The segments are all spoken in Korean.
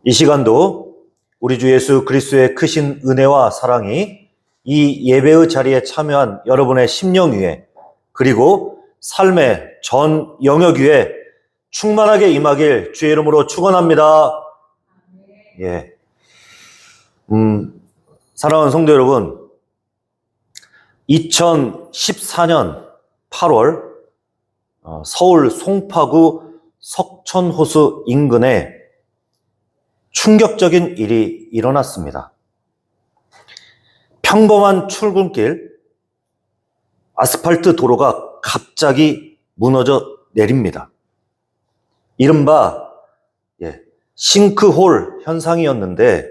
이 시간도 우리 주 예수 그리스도의 크신 은혜와 사랑이 이 예배의 자리에 참여한 여러분의 심령 위에 그리고 삶의 전 영역 위에 충만하게 임하길 주의 이름으로 축원합니다. 예. 사랑하는 성도 여러분, 2014년 8월 서울 송파구 석천호수 인근에 충격적인 일이 일어났습니다. 평범한 출근길, 아스팔트 도로가 갑자기 무너져 내립니다. 이른바 싱크홀 현상이었는데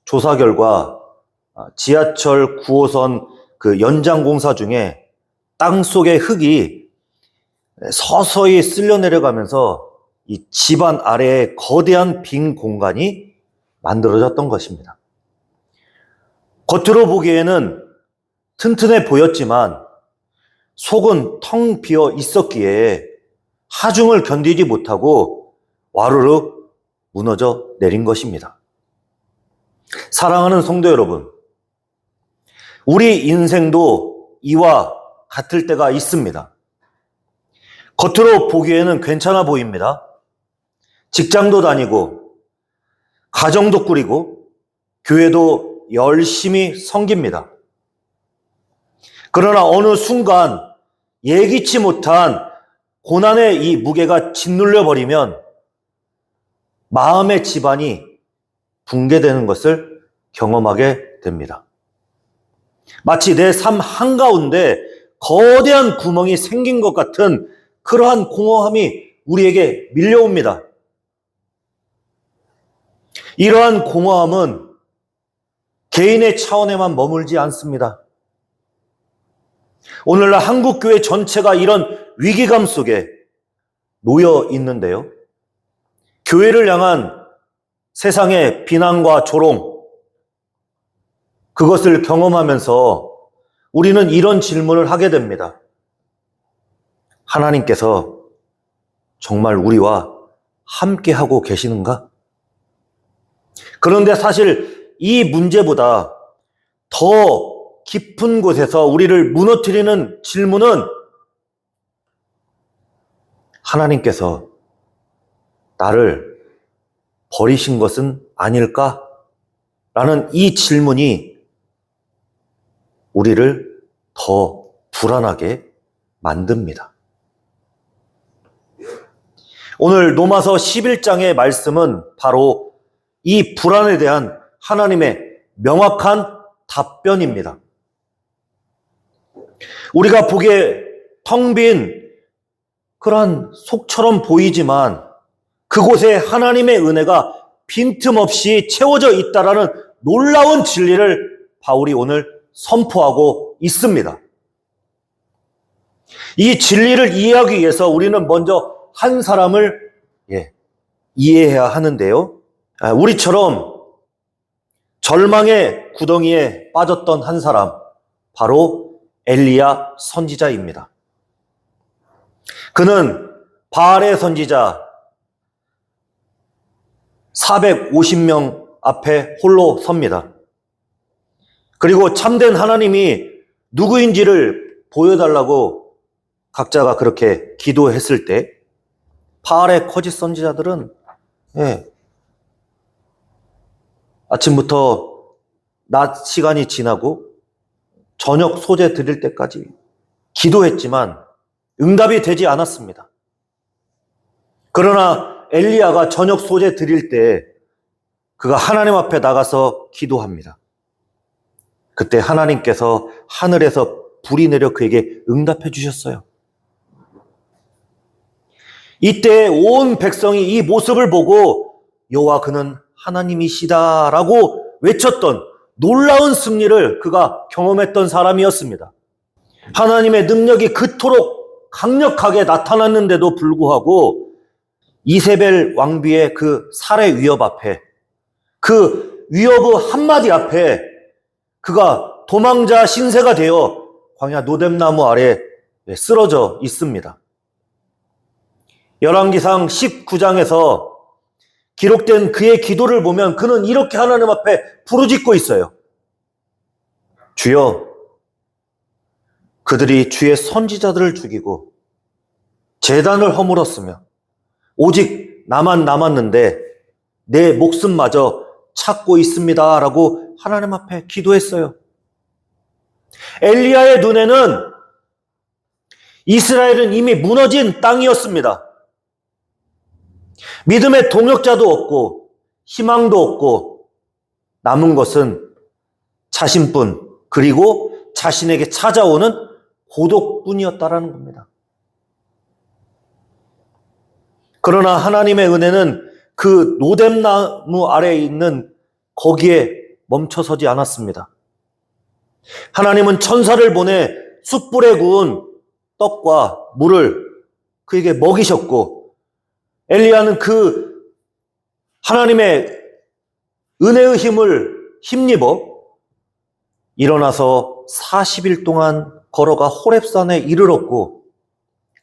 조사 결과 지하철 9호선 그 연장 공사 중에 땅 속의 흙이 서서히 쓸려 내려가면서 이 집안 아래에 거대한 빈 공간이 만들어졌던 것입니다. 겉으로 보기에는 튼튼해 보였지만 속은 텅 비어 있었기에 하중을 견디지 못하고 와르르 무너져 내린 것입니다. 사랑하는 성도 여러분, 우리 인생도 이와 같을 때가 있습니다. 겉으로 보기에는 괜찮아 보입니다. 직장도 다니고 가정도 꾸리고 교회도 열심히 섬깁니다. 그러나 어느 순간 예기치 못한 고난의 이 무게가 짓눌려 버리면 마음의 집안이 붕괴되는 것을 경험하게 됩니다. 마치 내 삶 한가운데 거대한 구멍이 생긴 것 같은 그러한 공허함이 우리에게 밀려옵니다. 이러한 공허함은 개인의 차원에만 머물지 않습니다. 오늘날 한국교회 전체가 이런 위기감 속에 놓여 있는데요. 교회를 향한 세상의 비난과 조롱, 그것을 경험하면서 우리는 이런 질문을 하게 됩니다. 하나님께서 정말 우리와 함께하고 계시는가? 그런데 사실 이 문제보다 더 깊은 곳에서 우리를 무너뜨리는 질문은 하나님께서 나를 버리신 것은 아닐까? 라는 이 질문이 우리를 더 불안하게 만듭니다. 오늘 로마서 11장의 말씀은 바로 이 불안에 대한 하나님의 명확한 답변입니다. 우리가 보기에 텅 빈 그러한 속처럼 보이지만 그곳에 하나님의 은혜가 빈틈없이 채워져 있다라는 놀라운 진리를 바울이 오늘 선포하고 있습니다. 이 진리를 이해하기 위해서 우리는 먼저 한 사람을 이해해야 하는데요. 우리처럼 절망의 구덩이에 빠졌던 한 사람, 바로 엘리야 선지자입니다. 그는 바알의 선지자 450명 앞에 홀로 섭니다. 그리고 참된 하나님이 누구인지를 보여달라고 각자가 그렇게 기도했을 때 바알의 거짓 선지자들은 아침부터 낮 시간이 지나고 저녁 소재 드릴 때까지 기도했지만 응답이 되지 않았습니다. 그러나 엘리야가 저녁 소재 드릴 때 그가 하나님 앞에 나가서 기도합니다. 그때 하나님께서 하늘에서 불이 내려 그에게 응답해 주셨어요. 이때 온 백성이 이 모습을 보고 여호와 그는 하나님이시다라고 외쳤던 놀라운 승리를 그가 경험했던 사람이었습니다. 하나님의 능력이 그토록 강력하게 나타났는데도 불구하고 이세벨 왕비의 그 살해 위협 앞에, 그 위협의 한마디 앞에 그가 도망자 신세가 되어 광야 노뎀나무 아래 쓰러져 있습니다. 열왕기상 19장에서 기록된 그의 기도를 보면 그는 이렇게 하나님 앞에 부르짖고 있어요. 주여, 그들이 주의 선지자들을 죽이고 제단을 허물었으며 오직 나만 남았는데 내 목숨마저 찾고 있습니다 라고 하나님 앞에 기도했어요. 엘리야의 눈에는 이스라엘은 이미 무너진 땅이었습니다. 믿음의 동역자도 없고 희망도 없고 남은 것은 자신뿐, 그리고 자신에게 찾아오는 고독뿐이었다라는 겁니다. 그러나 하나님의 은혜는 그 노뎀나무 아래에 있는 거기에 멈춰서지 않았습니다. 하나님은 천사를 보내 숯불에 구운 떡과 물을 그에게 먹이셨고, 엘리야는 그 하나님의 은혜의 힘을 힘입어 일어나서 40일 동안 걸어가 호렙산에 이르렀고,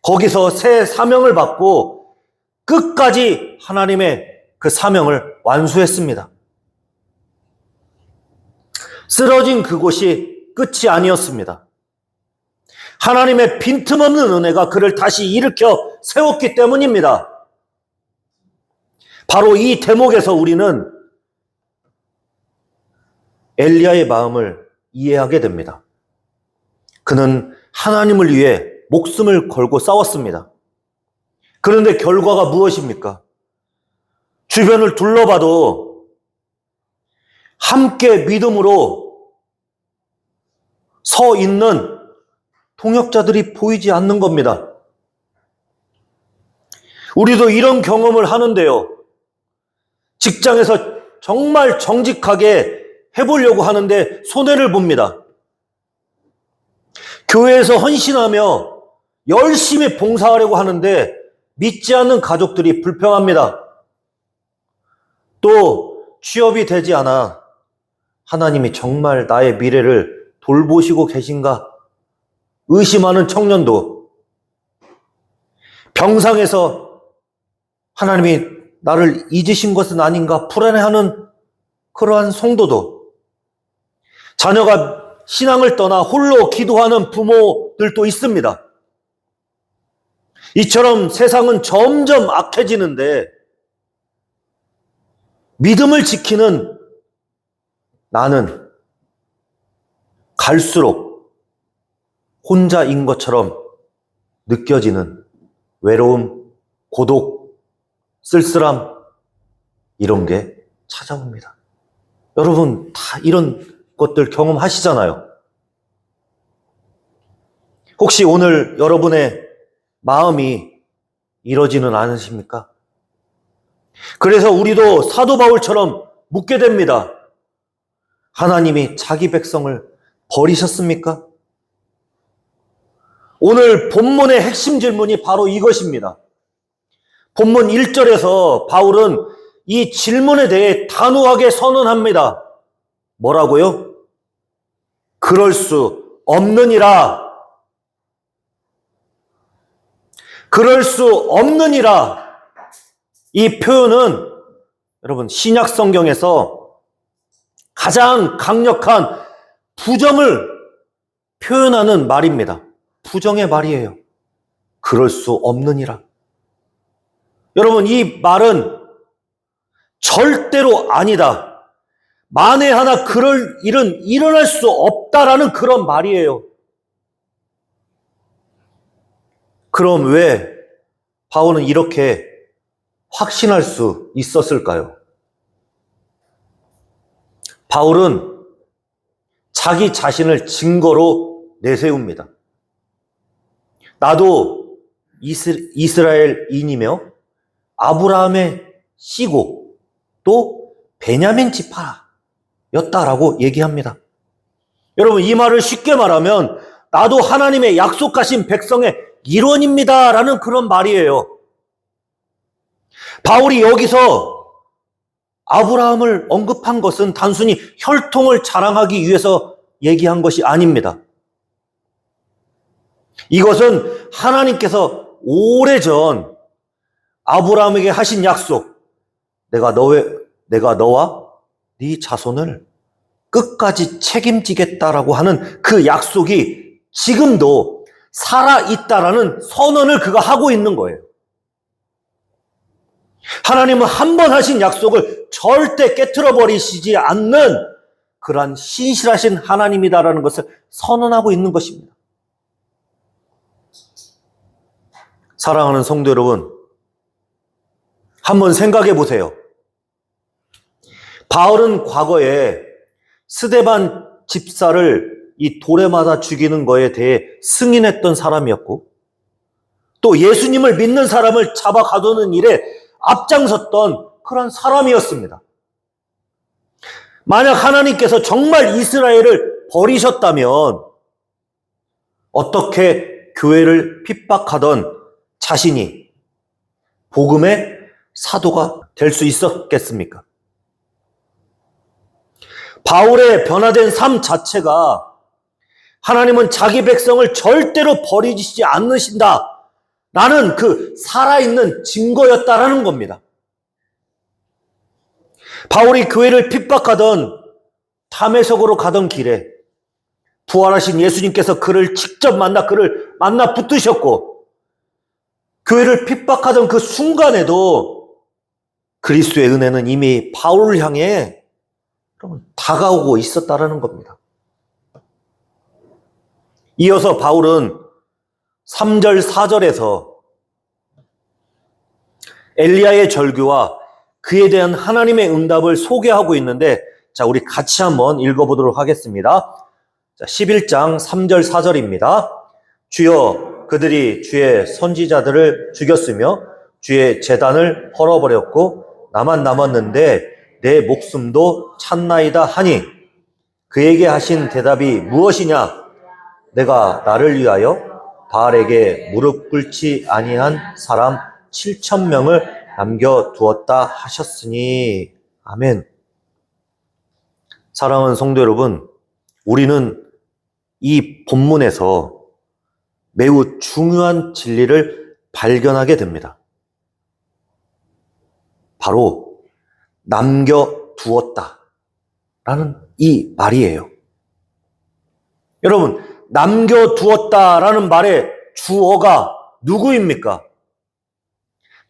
거기서 새 사명을 받고 끝까지 하나님의 그 사명을 완수했습니다. 쓰러진 그곳이 끝이 아니었습니다. 하나님의 빈틈없는 은혜가 그를 다시 일으켜 세웠기 때문입니다. 바로 이 대목에서 우리는 엘리야의 마음을 이해하게 됩니다. 그는 하나님을 위해 목숨을 걸고 싸웠습니다. 그런데 결과가 무엇입니까? 주변을 둘러봐도 함께 믿음으로 서 있는 동역자들이 보이지 않는 겁니다. 우리도 이런 경험을 하는데요. 직장에서 정말 정직하게 해보려고 하는데 손해를 봅니다. 교회에서 헌신하며 열심히 봉사하려고 하는데 믿지 않는 가족들이 불평합니다. 또 취업이 되지 않아 하나님이 정말 나의 미래를 돌보시고 계신가 의심하는 청년도, 병상에서 하나님이 나를 잊으신 것은 아닌가 불안해하는 그러한 성도도, 자녀가 신앙을 떠나 홀로 기도하는 부모들도 있습니다. 이처럼 세상은 점점 악해지는데 믿음을 지키는 나는 갈수록 혼자인 것처럼 느껴지는 외로움, 고독, 쓸쓸함, 이런 게 찾아옵니다. 여러분 다 이런 것들 경험하시잖아요. 혹시 오늘 여러분의 마음이 이러지는 않으십니까? 그래서 우리도 사도 바울처럼 묻게 됩니다. 하나님이 자기 백성을 버리셨습니까? 오늘 본문의 핵심 질문이 바로 이것입니다. 본문 1절에서 바울은 이 질문에 대해 단호하게 선언합니다. 뭐라고요? 그럴 수 없느니라. 그럴 수 없느니라. 이 표현은 여러분 신약 성경에서 가장 강력한 부정을 표현하는 말입니다. 부정의 말이에요. 그럴 수 없느니라. 여러분 이 말은 절대로 아니다, 만에 하나 그럴 일은 일어날 수 없다라는 그런 말이에요. 그럼 왜 바울은 이렇게 확신할 수 있었을까요? 바울은 자기 자신을 증거로 내세웁니다. 나도 이스라엘인이며 아브라함의 씨고 또 베냐민 지파였다라고 얘기합니다. 여러분 이 말을 쉽게 말하면 나도 하나님의 약속하신 백성의 일원입니다라는 그런 말이에요. 바울이 여기서 아브라함을 언급한 것은 단순히 혈통을 자랑하기 위해서 얘기한 것이 아닙니다. 이것은 하나님께서 오래전 아브라함에게 하신 약속, 내가 너와 네 자손을 끝까지 책임지겠다라고 하는 그 약속이 지금도 살아있다라는 선언을 그가 하고 있는 거예요. 하나님은 한 번 하신 약속을 절대 깨트려 버리시지 않는 그러한 신실하신 하나님이다라는 것을 선언하고 있는 것입니다. 사랑하는 성도 여러분, 한번 생각해 보세요. 바울은 과거에 스데반 집사를 이 돌에 맞아 죽이는 거에 대해 승인했던 사람이었고, 또 예수님을 믿는 사람을 잡아 가두는 일에 앞장섰던 그런 사람이었습니다. 만약 하나님께서 정말 이스라엘을 버리셨다면 어떻게 교회를 핍박하던 자신이 복음의 사도가 될 수 있었겠습니까? 바울의 변화된 삶 자체가 하나님은 자기 백성을 절대로 버리시지 않으신다 라는 그 살아있는 증거였다라는 겁니다. 바울이 교회를 핍박하던 담에석으로 가던 길에 부활하신 예수님께서 그를 직접 그를 만나 붙으셨고, 교회를 핍박하던 그 순간에도 그리스도의 은혜는 이미 바울을 향해 다가오고 있었다라는 겁니다. 이어서 바울은 3절, 4절에서 엘리야의 절규와 그에 대한 하나님의 응답을 소개하고 있는데, 자, 우리 같이 한번 읽어보도록 하겠습니다. 자, 11장 3절, 4절입니다. 주여, 그들이 주의 선지자들을 죽였으며 주의 제단을 헐어버렸고 나만 남았는데 내 목숨도 찾나이다 하니 그에게 하신 대답이 무엇이냐? 내가 나를 위하여 바알에게 무릎 꿇지 아니한 사람 7,000명을 남겨두었다 하셨으니. 아멘. 사랑하는 성도 여러분, 우리는 이 본문에서 매우 중요한 진리를 발견하게 됩니다. 바로 남겨두었다 라는 이 말이에요. 여러분, 남겨두었다라는 말의 주어가 누구입니까?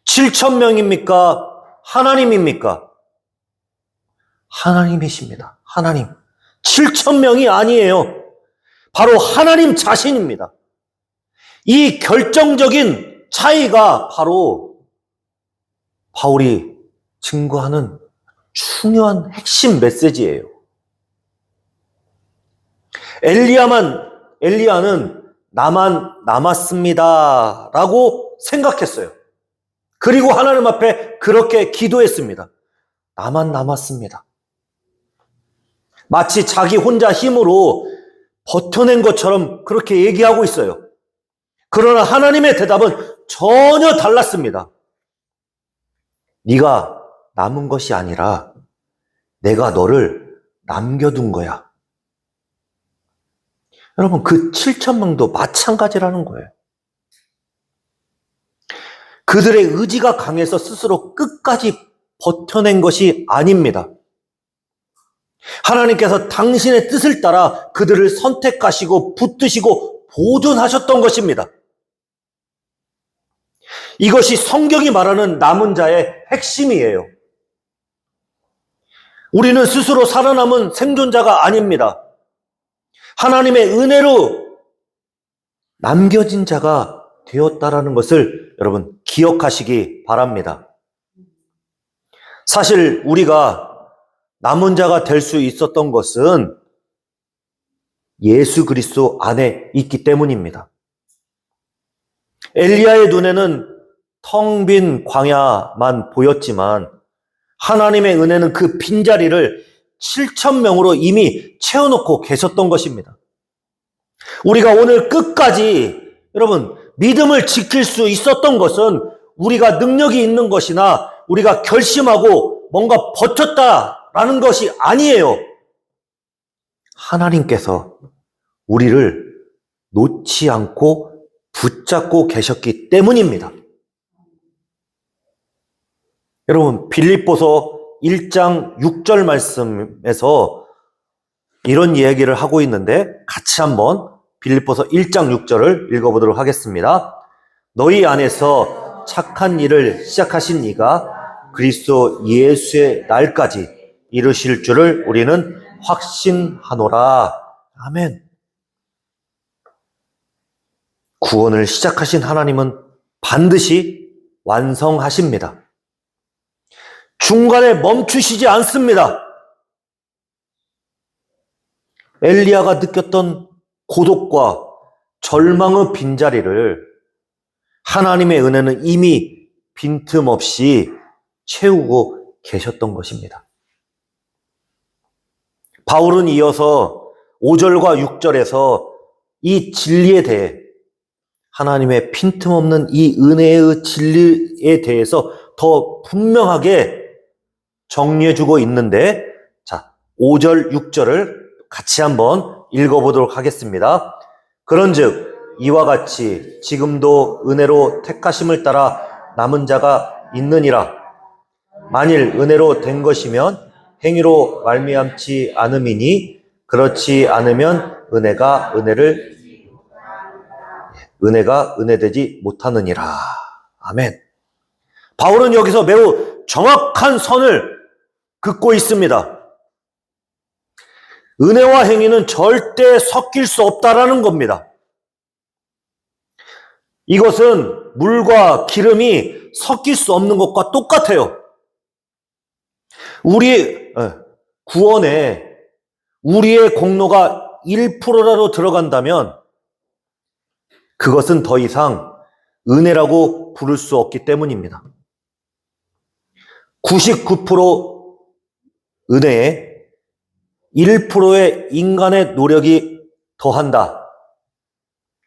7,000명입니까? 하나님입니까? 하나님이십니다. 하나님. 7,000명이 아니에요. 바로 하나님 자신입니다. 이 결정적인 차이가 바로 바울이 증거하는 중요한 핵심 메시지예요. 엘리야는 나만 남았습니다 라고 생각했어요. 그리고 하나님 앞에 그렇게 기도했습니다. 나만 남았습니다. 마치 자기 혼자 힘으로 버텨낸 것처럼 그렇게 얘기하고 있어요. 그러나 하나님의 대답은 전혀 달랐습니다. 네가 남은 것이 아니라 내가 너를 남겨둔 거야. 여러분, 그 7,000명도 마찬가지라는 거예요. 그들의 의지가 강해서 스스로 끝까지 버텨낸 것이 아닙니다. 하나님께서 당신의 뜻을 따라 그들을 선택하시고 붙드시고 보존하셨던 것입니다. 이것이 성경이 말하는 남은 자의 핵심이에요. 우리는 스스로 살아남은 생존자가 아닙니다. 하나님의 은혜로 남겨진 자가 되었다라는 것을 여러분 기억하시기 바랍니다. 사실 우리가 남은 자가 될 수 있었던 것은 예수 그리스도 안에 있기 때문입니다. 엘리야의 눈에는 텅 빈 광야만 보였지만 하나님의 은혜는 그 빈자리를 7,000명으로 이미 채워놓고 계셨던 것입니다. 우리가 오늘 끝까지 여러분 믿음을 지킬 수 있었던 것은 우리가 능력이 있는 것이나 우리가 결심하고 뭔가 버텼다라는 것이 아니에요. 하나님께서 우리를 놓지 않고 붙잡고 계셨기 때문입니다. 여러분, 빌립보서 1장 6절 말씀에서 이런 이야기를 하고 있는데 같이 한번 빌립보서 1장 6절을 읽어보도록 하겠습니다. 너희 안에서 착한 일을 시작하신 이가 그리스도 예수의 날까지 이루실 줄을 우리는 확신하노라. 아멘. 구원을 시작하신 하나님은 반드시 완성하십니다. 중간에 멈추시지 않습니다. 엘리야가 느꼈던 고독과 절망의 빈자리를 하나님의 은혜는 이미 빈틈없이 채우고 계셨던 것입니다. 바울은 이어서 5절과 6절에서 이 진리에 대해 하나님의 빈틈없는 이 은혜의 진리에 대해서 더 분명하게 정리해주고 있는데, 자, 5절, 6절을 같이 한번 읽어보도록 하겠습니다. 그런즉 이와 같이 지금도 은혜로 택하심을 따라 남은 자가 있느니라. 만일 은혜로 된 것이면 행위로 말미암지 않음이니 그렇지 않으면 은혜가 은혜되지 못하느니라. 아멘. 바울은 여기서 매우 정확한 선을 긋고 있습니다. 은혜와 행위는 절대 섞일 수 없다라는 겁니다. 이것은 물과 기름이 섞일 수 없는 것과 똑같아요. 우리 구원에 우리의 공로가 1%라도 들어간다면 그것은 더 이상 은혜라고 부를 수 없기 때문입니다. 99% 은혜에 1%의 인간의 노력이 더한다.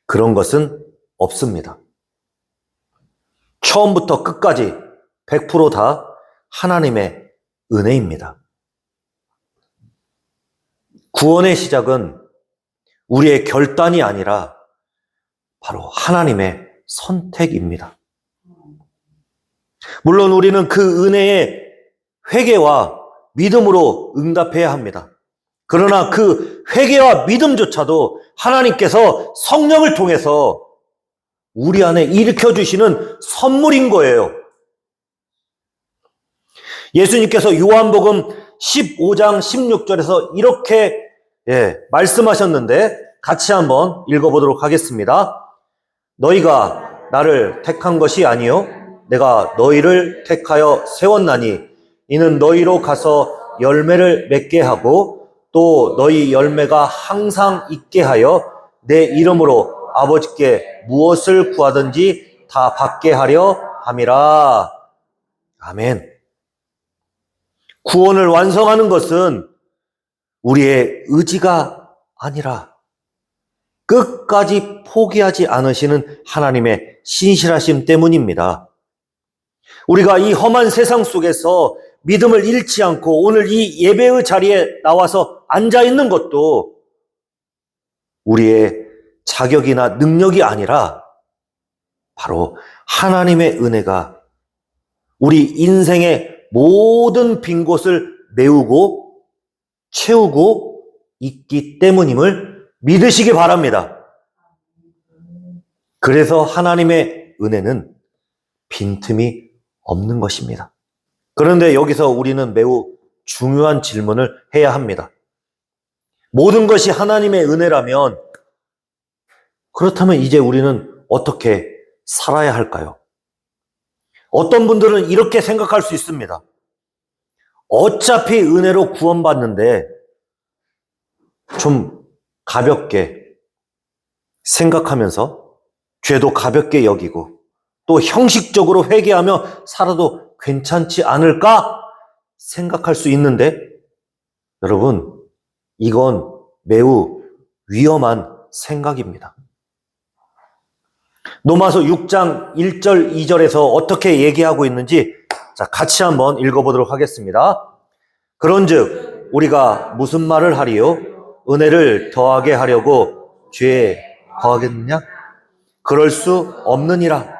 그런 것은 없습니다. 처음부터 끝까지 100% 다 하나님의 은혜입니다. 구원의 시작은 우리의 결단이 아니라 바로 하나님의 선택입니다. 물론 우리는 그 은혜에 회개와 믿음으로 응답해야 합니다. 그러나 그 회개와 믿음조차도 하나님께서 성령을 통해서 우리 안에 일으켜주시는 선물인 거예요. 예수님께서 요한복음 15장 16절에서 이렇게 말씀하셨는데 같이 한번 읽어보도록 하겠습니다. 너희가 나를 택한 것이 아니요 내가 너희를 택하여 세웠나니 이는 너희로 가서 열매를 맺게 하고 또 너희 열매가 항상 있게 하여 내 이름으로 아버지께 무엇을 구하든지 다 받게 하려 함이라. 아멘. 구원을 완성하는 것은 우리의 의지가 아니라 끝까지 포기하지 않으시는 하나님의 신실하심 때문입니다. 우리가 이 험한 세상 속에서 믿음을 잃지 않고 오늘 이 예배의 자리에 나와서 앉아 있는 것도 우리의 자격이나 능력이 아니라 바로 하나님의 은혜가 우리 인생의 모든 빈 곳을 메우고 채우고 있기 때문임을 믿으시기 바랍니다. 그래서 하나님의 은혜는 빈틈이 없는 것입니다. 그런데 여기서 우리는 매우 중요한 질문을 해야 합니다. 모든 것이 하나님의 은혜라면 그렇다면 이제 우리는 어떻게 살아야 할까요? 어떤 분들은 이렇게 생각할 수 있습니다. 어차피 은혜로 구원받는데 좀 가볍게 생각하면서 죄도 가볍게 여기고 또 형식적으로 회개하며 살아도 괜찮지 않을까 생각할 수 있는데 여러분, 이건 매우 위험한 생각입니다. 로마서 6장 1절 2절에서 어떻게 얘기하고 있는지 같이 한번 읽어보도록 하겠습니다. 그런즉 우리가 무슨 말을 하리요? 은혜를 더하게 하려고 죄에 더하겠느냐? 그럴 수 없느니라.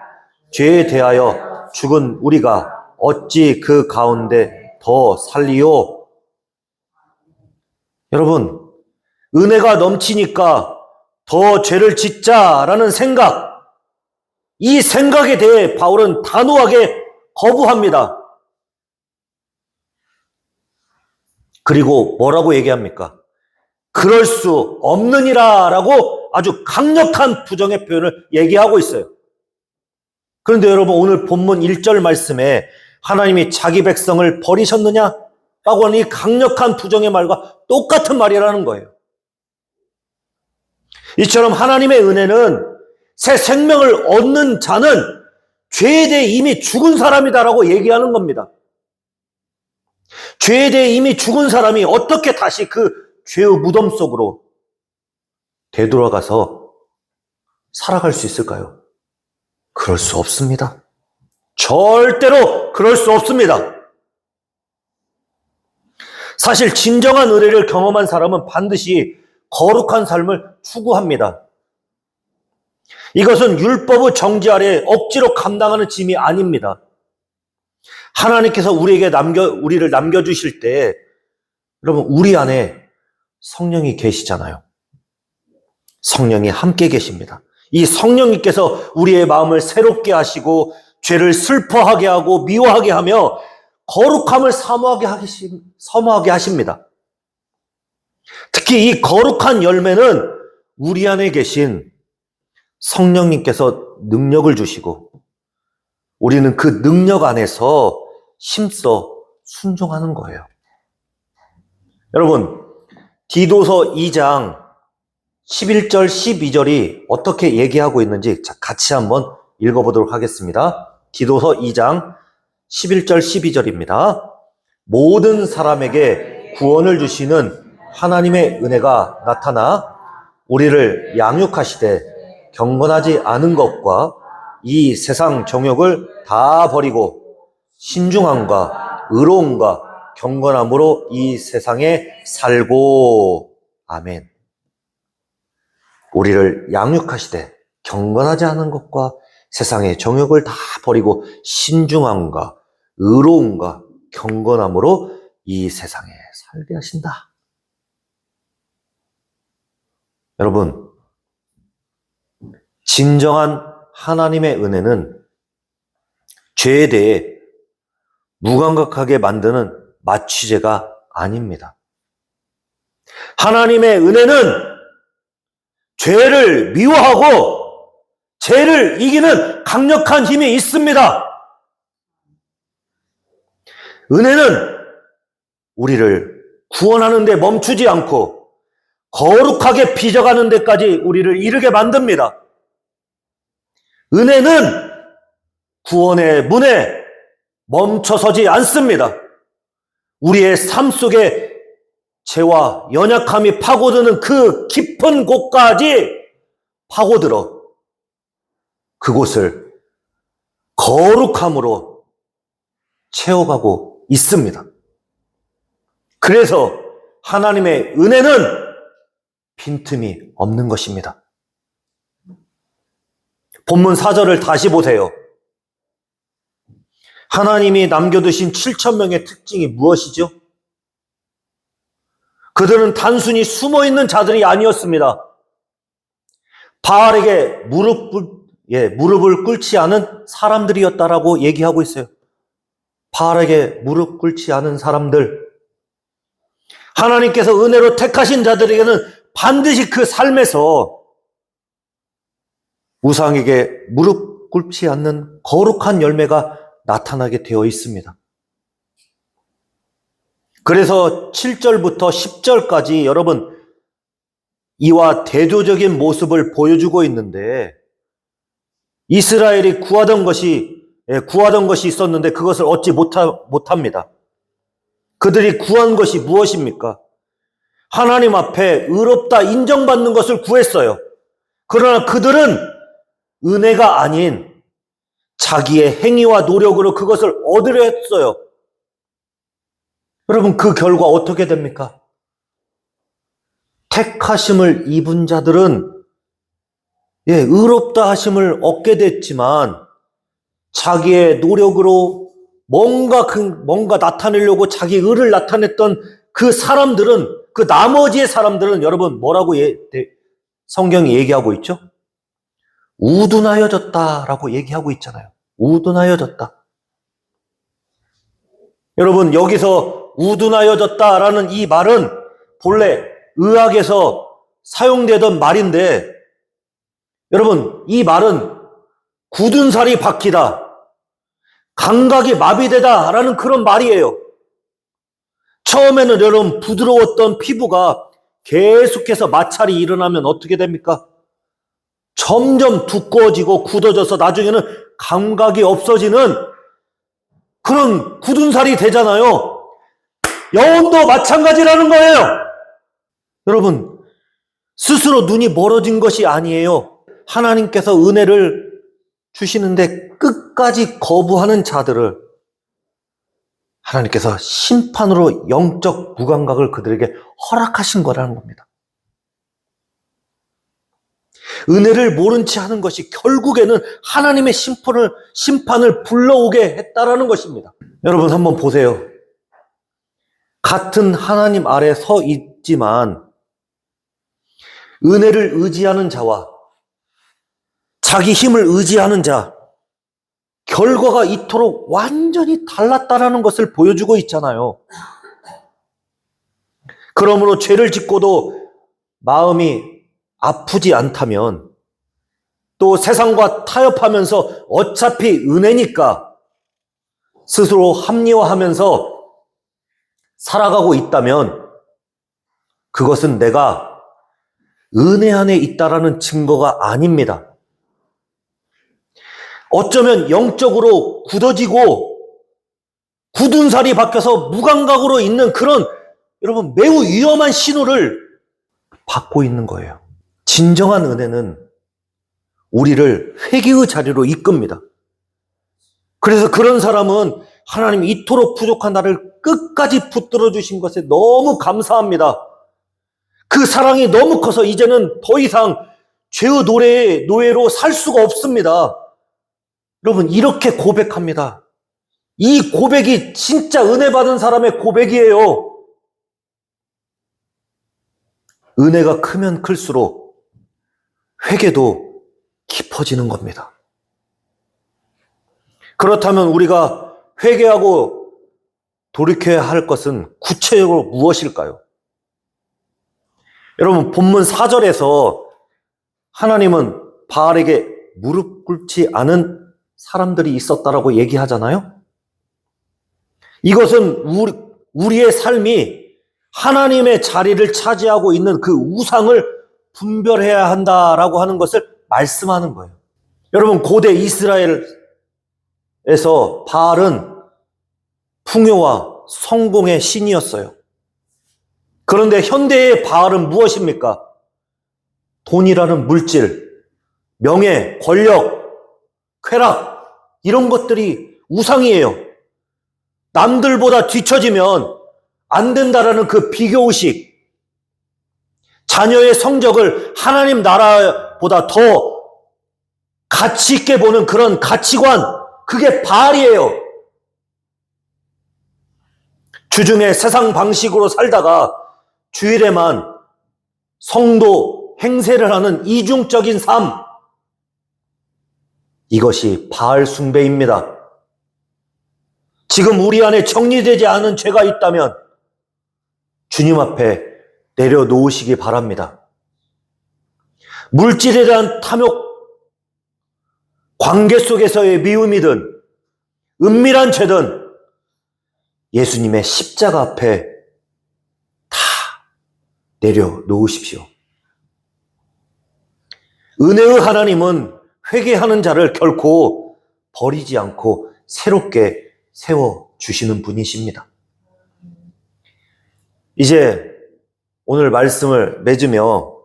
죄에 대하여 죽은 우리가 어찌 그 가운데 더 살리요? 여러분, 은혜가 넘치니까 더 죄를 짓자라는 생각, 이 생각에 대해 바울은 단호하게 거부합니다. 그리고 뭐라고 얘기합니까? 그럴 수 없느니라 라고 아주 강력한 부정의 표현을 얘기하고 있어요. 그런데 여러분, 오늘 본문 1절 말씀에 하나님이 자기 백성을 버리셨느냐? 라고 하는 이 강력한 부정의 말과 똑같은 말이라는 거예요. 이처럼 하나님의 은혜는 새 생명을 얻는 자는 죄에 대해 이미 죽은 사람이다라고 얘기하는 겁니다. 죄에 대해 이미 죽은 사람이 어떻게 다시 그 죄의 무덤 속으로 되돌아가서 살아갈 수 있을까요? 그럴 수 없습니다. 절대로 그럴 수 없습니다. 사실 진정한 은혜를 경험한 사람은 반드시 거룩한 삶을 추구합니다. 이것은 율법의 정지 아래 억지로 감당하는 짐이 아닙니다. 하나님께서 우리를 남겨주실 때, 여러분, 우리 안에 성령이 계시잖아요. 성령이 함께 계십니다. 이 성령님께서 우리의 마음을 새롭게 하시고 죄를 슬퍼하게 하고 미워하게 하며 거룩함을 사모하게 하십니다. 특히 이 거룩한 열매는 우리 안에 계신 성령님께서 능력을 주시고 우리는 그 능력 안에서 힘써 순종하는 거예요. 여러분, 디도서 2장 11절 12절이 어떻게 얘기하고 있는지 같이 한번 읽어보도록 하겠습니다. 디도서 2장 11절 12절입니다. 모든 사람에게 구원을 주시는 하나님의 은혜가 나타나 우리를 양육하시되 경건하지 않은 것과 이 세상 정욕을 다 버리고 신중함과 의로움과 경건함으로 이 세상에 살고. 아멘. 우리를 양육하시되 경건하지 않은 것과 세상의 정욕을 다 버리고 신중함과 의로움과 경건함으로 이 세상에 살게 하신다. 여러분, 진정한 하나님의 은혜는 죄에 대해 무감각하게 만드는 마취제가 아닙니다. 하나님의 은혜는 죄를 미워하고 죄를 이기는 강력한 힘이 있습니다. 은혜는 우리를 구원하는 데 멈추지 않고 거룩하게 빚어가는 데까지 우리를 이르게 만듭니다. 은혜는 구원의 문에 멈춰서지 않습니다. 우리의 삶 속에 죄와 연약함이 파고드는 그 깊은 곳까지 파고들어 그곳을 거룩함으로 채워가고 있습니다. 그래서 하나님의 은혜는 빈틈이 없는 것입니다. 본문 4절을 다시 보세요. 하나님이 남겨두신 7,000명의 특징이 무엇이죠? 그들은 단순히 숨어있는 자들이 아니었습니다. 바알에게 무릎을 꿇지 않은 사람들이었다라고 얘기하고 있어요. 바알에게 무릎 꿇지 않은 사람들. 하나님께서 은혜로 택하신 자들에게는 반드시 그 삶에서 우상에게 무릎 꿇지 않는 거룩한 열매가 나타나게 되어 있습니다. 그래서 7절부터 10절까지 여러분, 이와 대조적인 모습을 보여주고 있는데, 이스라엘이 구하던 것이 있었는데 그것을 얻지 못합니다. 그들이 구한 것이 무엇입니까? 하나님 앞에 의롭다 인정받는 것을 구했어요. 그러나 그들은 은혜가 아닌 자기의 행위와 노력으로 그것을 얻으려 했어요. 여러분, 그 결과 어떻게 됩니까? 택하심을 입은 자들은 의롭다 하심을 얻게 됐지만 자기의 노력으로 뭔가 나타내려고 자기 의를 나타냈던 그 사람들은, 그 나머지의 사람들은 여러분 뭐라고 성경이 얘기하고 있죠? 우둔하여졌다라고 얘기하고 있잖아요. 우둔하여졌다. 여러분, 여기서 우둔하여졌다라는 이 말은 본래 의학에서 사용되던 말인데, 여러분, 이 말은 굳은 살이 박히다, 감각이 마비되다라는 그런 말이에요. 처음에는 여러분 부드러웠던 피부가 계속해서 마찰이 일어나면 어떻게 됩니까? 점점 두꺼워지고 굳어져서 나중에는 감각이 없어지는 그런 굳은 살이 되잖아요. 영혼도 마찬가지라는 거예요. 여러분, 스스로 눈이 멀어진 것이 아니에요. 하나님께서 은혜를 주시는데 끝까지 거부하는 자들을 하나님께서 심판으로 영적 무감각을 그들에게 허락하신 거라는 겁니다. 은혜를 모른 채 하는 것이 결국에는 하나님의 심판을 불러오게 했다라는 것입니다. 여러분 한번 보세요. 같은 하나님 아래 서 있지만 은혜를 의지하는 자와 자기 힘을 의지하는 자, 결과가 이토록 완전히 달랐다라는 것을 보여주고 있잖아요. 그러므로 죄를 짓고도 마음이 아프지 않다면, 또 세상과 타협하면서 어차피 은혜니까 스스로 합리화하면서 살아가고 있다면 그것은 내가 은혜 안에 있다라는 증거가 아닙니다. 어쩌면 영적으로 굳어지고 굳은 살이 박혀서 무감각으로 있는 그런, 여러분, 매우 위험한 신호를 받고 있는 거예요. 진정한 은혜는 우리를 회개의 자리로 이끕니다. 그래서 그런 사람은 하나님이 이토록 부족한 나를 끝까지 붙들어 주신 것에 너무 감사합니다. 그 사랑이 너무 커서 이제는 더 이상 죄의 노예로 살 수가 없습니다. 여러분, 이렇게 고백합니다. 이 고백이 진짜 은혜 받은 사람의 고백이에요. 은혜가 크면 클수록 회개도 깊어지는 겁니다. 그렇다면 우리가 회개하고 돌이켜야 할 것은 구체적으로 무엇일까요? 여러분, 본문 4절에서 하나님은 바알에게 무릎 꿇지 않은 사람들이 있었다라고 얘기하잖아요. 이것은 우리의 삶이 하나님의 자리를 차지하고 있는 그 우상을 분별해야 한다라고 하는 것을 말씀하는 거예요. 여러분, 고대 이스라엘에서 바알은 풍요와 성공의 신이었어요. 그런데 현대의 바알은 무엇입니까? 돈이라는 물질, 명예, 권력, 쾌락, 이런 것들이 우상이에요. 남들보다 뒤처지면 안 된다라는 그 비교의식, 자녀의 성적을 하나님 나라보다 더 가치 있게 보는 그런 가치관, 그게 바알이에요. 주중에 세상 방식으로 살다가 주일에만 성도 행세를 하는 이중적인 삶, 이것이 바알 숭배입니다. 지금 우리 안에 정리되지 않은 죄가 있다면 주님 앞에 내려놓으시기 바랍니다. 물질에 대한 탐욕, 관계 속에서의 미움이든 은밀한 죄든 예수님의 십자가 앞에 다 내려놓으십시오. 은혜의 하나님은 회개하는 자를 결코 버리지 않고 새롭게 세워주시는 분이십니다. 이제 오늘 말씀을 맺으며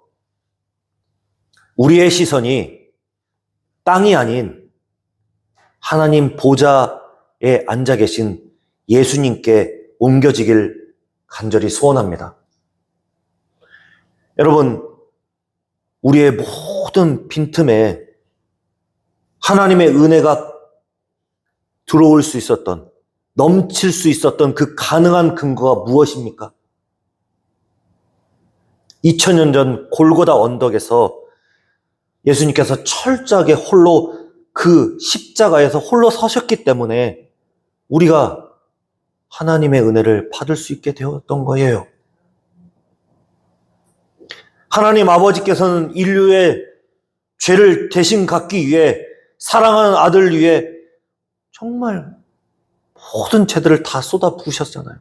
우리의 시선이 땅이 아닌 하나님 보좌에 앉아 계신 예수님께 옮겨지길 간절히 소원합니다. 여러분, 우리의 모든 빈틈에 하나님의 은혜가 들어올 수 있었던 넘칠 수 있었던 그 가능한 근거가 무엇입니까? 2000년 전 골고다 언덕에서 예수님께서 철저하게 홀로 그 십자가에서 홀로 서셨기 때문에 우리가 하나님의 은혜를 받을 수 있게 되었던 거예요. 하나님 아버지께서는 인류의 죄를 대신 갚기 위해 사랑하는 아들 위해 정말 모든 죄들을 다 쏟아 부으셨잖아요.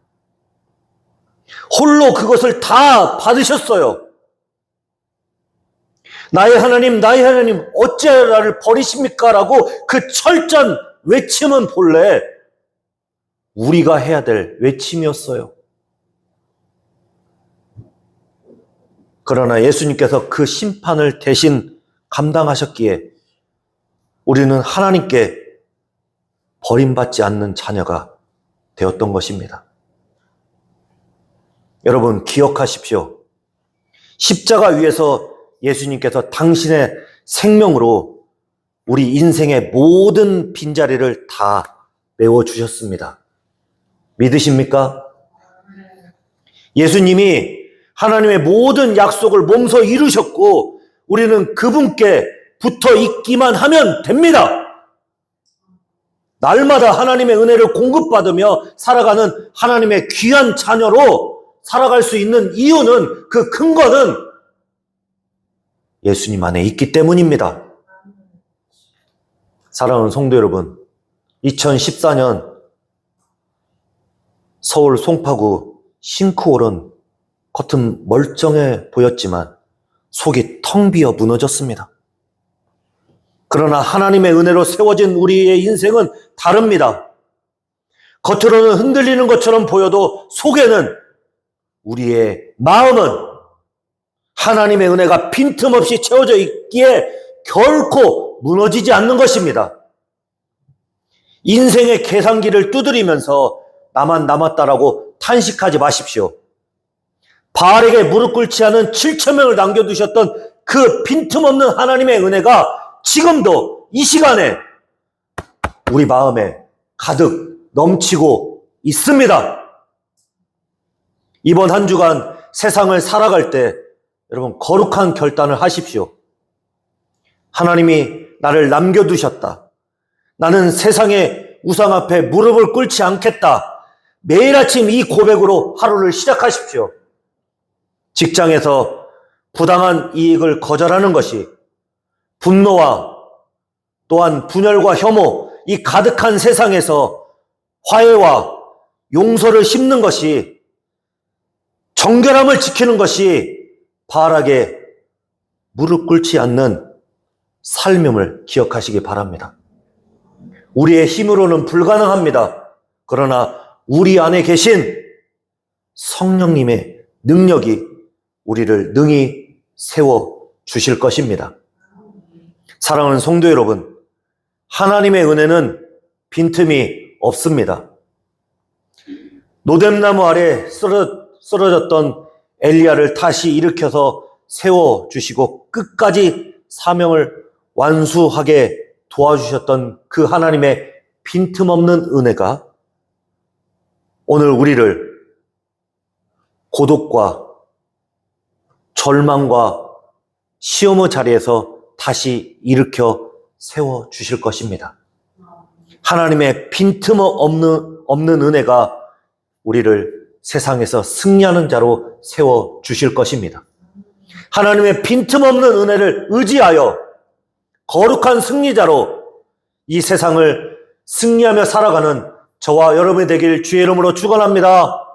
홀로 그것을 다 받으셨어요. 나의 하나님 어찌하여 나를 버리십니까? 라고 그 철저한 외침은 본래 우리가 해야 될 외침이었어요. 그러나 예수님께서 그 심판을 대신 감당하셨기에 우리는 하나님께 버림받지 않는 자녀가 되었던 것입니다. 여러분 기억하십시오. 십자가 위에서 예수님께서 당신의 생명으로 우리 인생의 모든 빈자리를 다 메워주셨습니다. 믿으십니까? 예수님이 하나님의 모든 약속을 몸소 이루셨고 우리는 그분께 붙어 있기만 하면 됩니다. 날마다 하나님의 은혜를 공급받으며 살아가는 하나님의 귀한 자녀로 살아갈 수 있는 이유는 그 근거는 예수님 안에 있기 때문입니다. 사랑하는 성도 여러분, 2014년 서울 송파구 싱크홀은 겉은 멀쩡해 보였지만 속이 텅 비어 무너졌습니다. 그러나 하나님의 은혜로 세워진 우리의 인생은 다릅니다. 겉으로는 흔들리는 것처럼 보여도 속에는 우리의 마음은 하나님의 은혜가 빈틈없이 채워져 있기에 결코 무너지지 않는 것입니다. 인생의 계산기를 두드리면서 나만 남았다라고 탄식하지 마십시오. 바알에게 무릎 꿇지 않은 7,000명을 남겨두셨던 그 빈틈없는 하나님의 은혜가 지금도 이 시간에 우리 마음에 가득 넘치고 있습니다. 이번 한 주간 세상을 살아갈 때 여러분 거룩한 결단을 하십시오. 하나님이 나를 남겨두셨다. 나는 세상의 우상 앞에 무릎을 꿇지 않겠다. 매일 아침 이 고백으로 하루를 시작하십시오. 직장에서 부당한 이익을 거절하는 것이 분노와 또한 분열과 혐오, 이 가득한 세상에서 화해와 용서를 심는 것이, 정결함을 지키는 것이 바알에게 무릎 꿇지 않는 삶임을 기억하시기 바랍니다. 우리의 힘으로는 불가능합니다. 그러나 우리 안에 계신 성령님의 능력이 우리를 능히 세워 주실 것입니다. 사랑하는 성도 여러분, 하나님의 은혜는 빈틈이 없습니다. 노뎀나무 아래 쓰러졌던 엘리야를 다시 일으켜서 세워주시고 끝까지 사명을 완수하게 도와주셨던 그 하나님의 빈틈없는 은혜가 오늘 우리를 고독과 절망과 시험의 자리에서 다시 일으켜 세워주실 것입니다. 하나님의 빈틈없는 은혜가 우리를 세상에서 승리하는 자로 세워주실 것입니다. 하나님의 빈틈없는 은혜를 의지하여 거룩한 승리자로 이 세상을 승리하며 살아가는 저와 여러분이 되길 주의 이름으로 축원합니다.